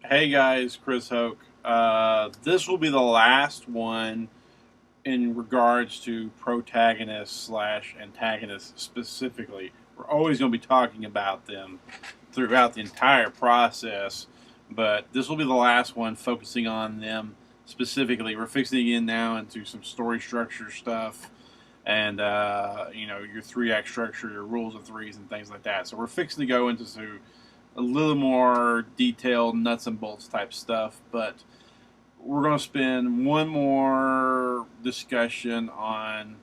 Hey guys, Chris Hoke. This will be the last one in regards to protagonist slash antagonist specifically. We're always going to be talking about them throughout the entire process, but this will be the last one focusing on them specifically. We're fixing to get in now into some story structure stuff and your three act structure, your rules of threes, and things like that. So we're fixing to go into a little more detailed nuts and bolts type stuff, but we're going to spend one more discussion on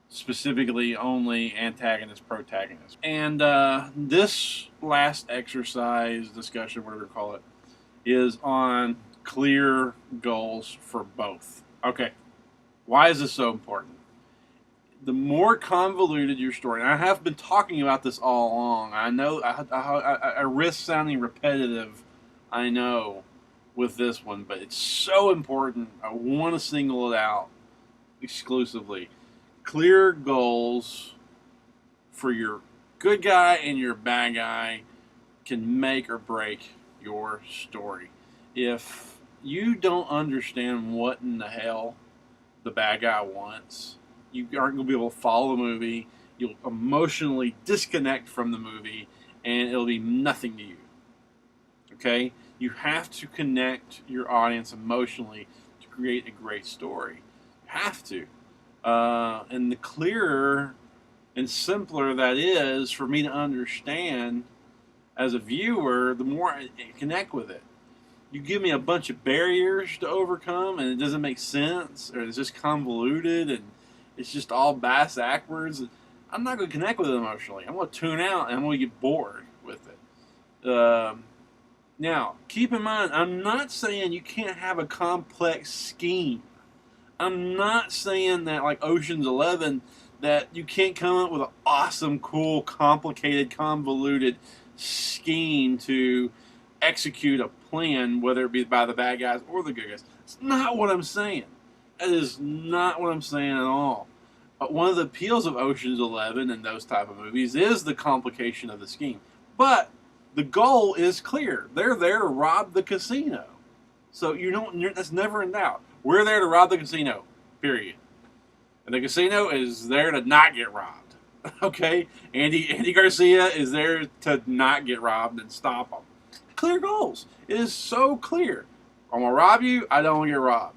specifically only antagonist protagonist. And this last exercise discussion, whatever you call it, is on clear goals for both. Okay, why is this so important? The more convoluted your story, and I have been talking about this all along. I know I risk sounding repetitive, I know, with this one, but it's so important. I want to single it out exclusively. Clear goals for your good guy and your bad guy can make or break your story. If you don't understand what in the hell the bad guy wants, you aren't going to be able to follow the movie. You'll emotionally disconnect from the movie, and it'll be nothing to you. Okay? You have to connect your audience emotionally to create a great story. You have to. And the clearer and simpler that is for me to understand as a viewer, the more I connect with it. You give me a bunch of barriers to overcome, and it doesn't make sense, or it's just convoluted, and it's just all bass backwards. I'm not going to connect with it emotionally. I'm going to tune out, and I'm going to get bored with it. Now, keep in mind, I'm not saying you can't have a complex scheme. I'm not saying that, like Ocean's 11, that you can't come up with an awesome, cool, complicated, convoluted scheme to execute a plan, whether it be by the bad guys or the good guys. It's not what I'm saying. That is not what I'm saying at all. But one of the appeals of Ocean's 11 and those type of movies is the complication of the scheme. But the goal is clear. They're there to rob the casino. So that's never in doubt. We're there to rob the casino, period. And the casino is there to not get robbed. Okay? Andy Garcia is there to not get robbed and stop them. Clear goals. It is so clear. I'm going to rob you, I don't get robbed.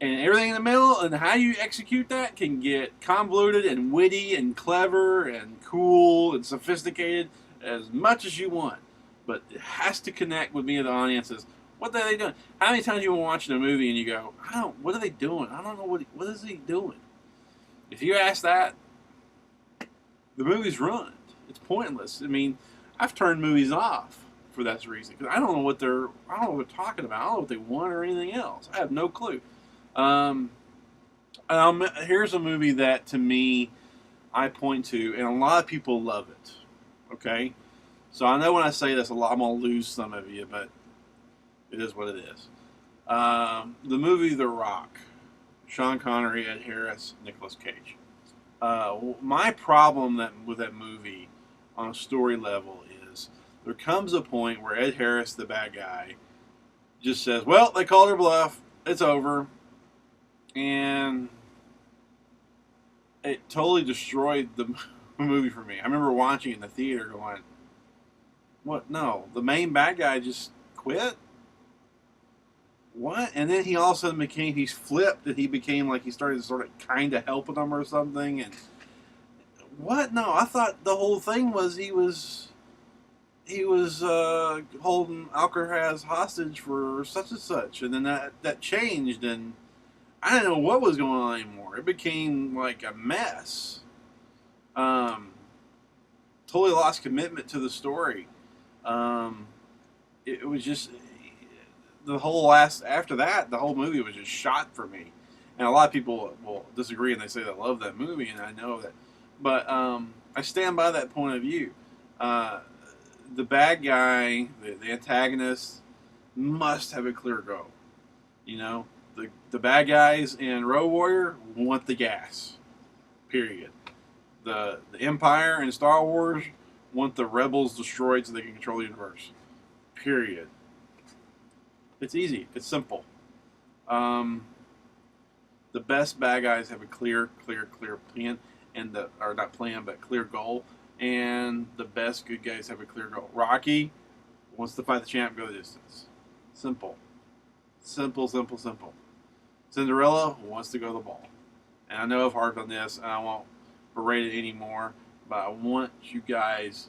And everything in the middle and how you execute that can get convoluted and witty and clever and cool and sophisticated as much as you want. But it has to connect with me and the audiences. What are they doing? How many times you been watching a movie and you go, what are they doing? I don't know what is he doing? If you ask that, the movie's ruined. It's pointless. I mean, I've turned movies off for that reason because I don't know what they're talking about. I don't know what they want or anything else. I have no clue. Here's a movie that to me I point to, and a lot of people love it. Okay, so I know when I say this, I'm gonna lose some of you, but it is what it is. The movie The Rock, Sean Connery, Ed Harris, Nicolas Cage. My problem with that movie on a story level is there comes a point where Ed Harris, the bad guy, just says, "Well, they called her bluff. It's over," and it totally destroyed the movie for me. I remember watching it in the theater going, "What? No, the main bad guy just quit? What?" And then he all of a sudden he's flipped, and he became like he started sort of kind of helping them or something. And what? No, I thought the whole thing was he was holding Alcatraz hostage for such and such, and then that changed, and I didn't know what was going on anymore. It became like a mess. Totally lost commitment to the story. It was just after that, the whole movie was just shot for me. And a lot of people will disagree and they say they love that movie, and I know that. But I stand by that point of view. The bad guy, the antagonist, must have a clear goal. You know, the bad guys in Road Warrior want the gas. Period. The Empire in Star Wars want the rebels destroyed so they can control the universe. Period. It's easy. It's simple. Um, the best bad guys have a clear plan, and or not plan, but clear goal. And the best good guys have a clear goal. Rocky wants to fight the champ, go the distance. Simple, simple. Cinderella wants to go to the ball. And I know I've harped on this, and I won't berate it anymore, but I want you guys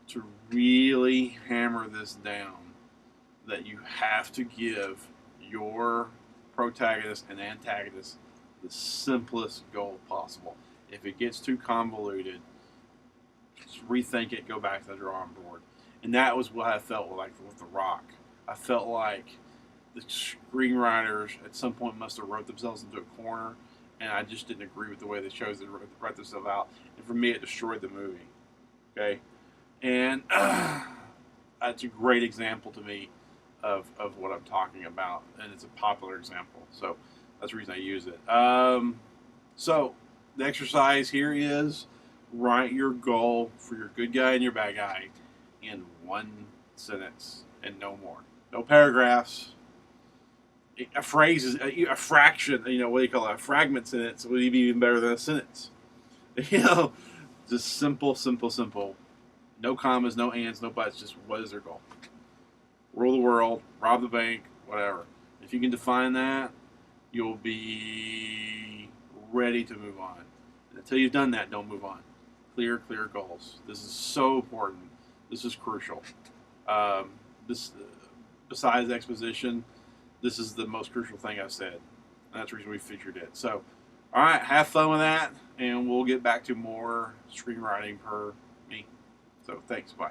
to really hammer this down, that you have to give your protagonist and antagonist the simplest goal possible. If it gets too convoluted, just rethink it, go back to the drawing board. And that was what I felt like with The Rock. I felt like the screenwriters at some point must have wrote themselves into a corner, and I just didn't agree with the way they chose to write themselves out. And for me, it destroyed the movie. Okay, and that's a great example to me of what I'm talking about, and it's a popular example. So that's the reason I use it. So the exercise here is write your goal for your good guy and your bad guy in one sentence and no more. No paragraphs. A phrase is a fraction. You know, what do you call it? A fragment sentence would be even better than a sentence. You know, just simple. No commas, no ands, no buts. Just what is their goal? Rule the world, rob the bank, whatever. If you can define that, you'll be ready to move on. And until you've done that, don't move on. Clear goals. This is so important. This is crucial. This, besides exposition, this is the most crucial thing I've said. And that's the reason we featured it. So, all right, have fun with that, and we'll get back to more screenwriting per me. So, thanks. Bye.